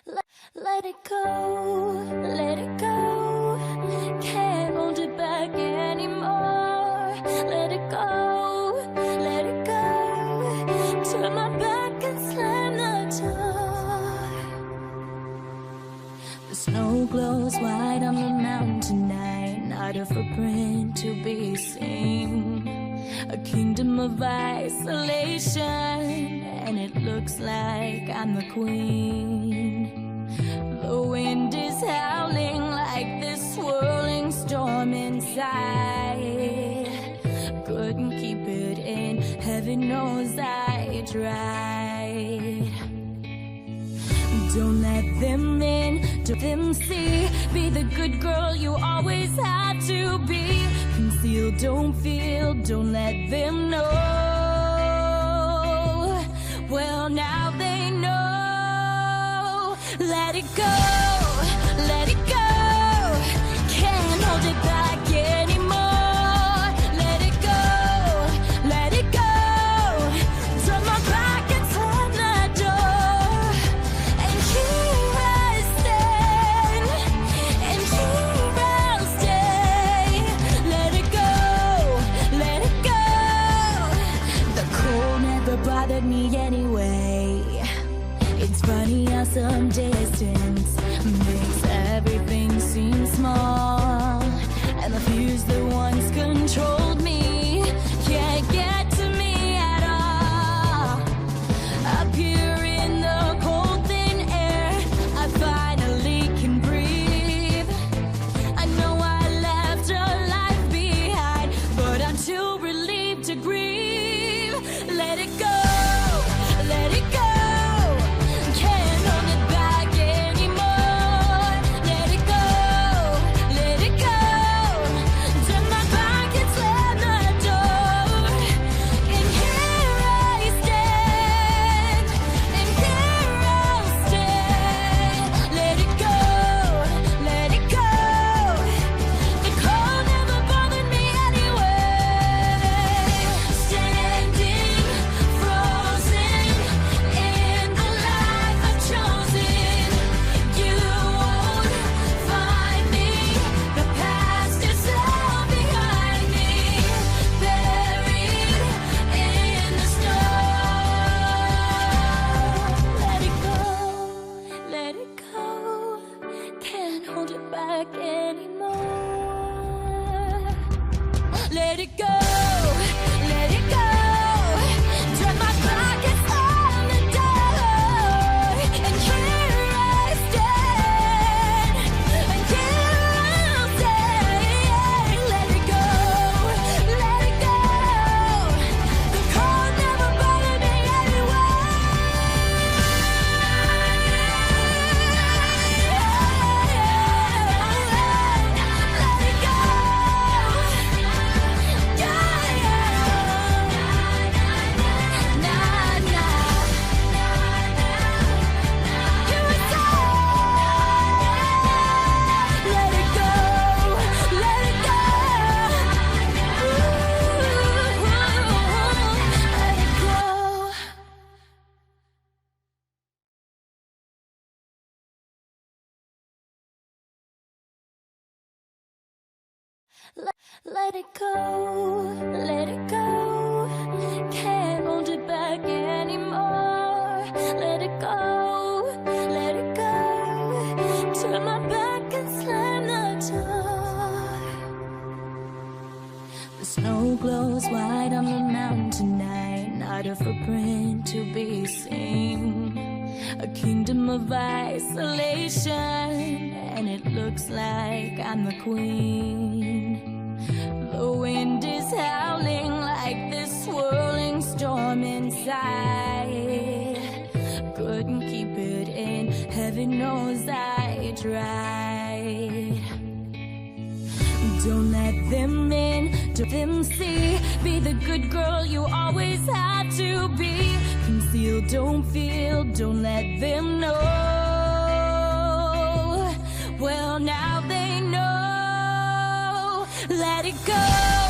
Let it go, let it go. Can't hold it back anymore. Let it go, let it go. Turn my back and slam the door. The snow glows white on the mountain tonight, not a footprint to be seen. A kingdom of isolation, and it looks like I'm the queen. The wind is howling like this swirling storm inside. Couldn't keep it in, heaven knows I tried. Don't let them in, don't let them see. Be the good girl you always had to be. Conceal, don't feel, don't let them know. Well, now they know. Let it go, let it go. Can't hold it back anymore. Let it go, let it go. Turn my back and slam the door. And here I stand, and here I'll stay. Let it go, let it go. The cold never bothered me anyway. It's funny how some distance makes everything seem small, and the fears that once controlled me can't get to me at all. Up here in the cold thin air, I finally can breathe. I know I left a life behind, but I'm too relieved to grieve. Let it go, let it go. Let it go, let it go. Turn my back and slam the door. And here I stand, and here I'll stay. Let it go, let it go. The cold never bothered me anyway. Let it go. Let it go, let it go. Can't hold it back anymore. Let it go, let it go. Turn my back and slam the door. The snow glows white on the mountain tonight, not a footprint to be seen. A kingdom of isolation, and it looks like I'm the queen. The wind is howling like this swirling storm inside. Couldn't keep it in, heaven knows I tried. Don't let them in, don't let them see. Be the good girl you always had to be. Conceal, don't feel, don't let them know. Well, now they know. Let it go.